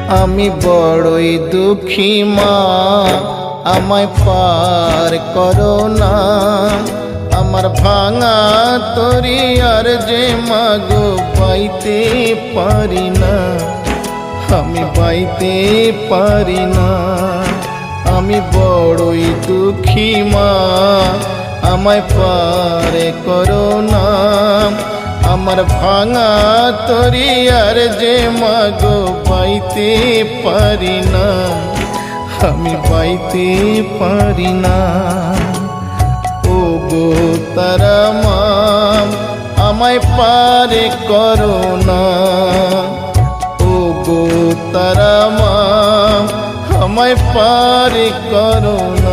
আমি বড়ই দুঃখী মা, আমায় পার করো না। আমার ভাঙা তরি আর যে মাগো পাইতে পারি না, আমি পাইতে পারি না। আমি বড়ই দুঃখী মা, আমায় পার করো না। আমার ভাঙা তরি আর যে মাগো পাইতে পারি না, আমি পাইতে পারি না। ও গো তারা মা, আমায় পার করো না। ও গো তারা মা, আমায় পার করো না।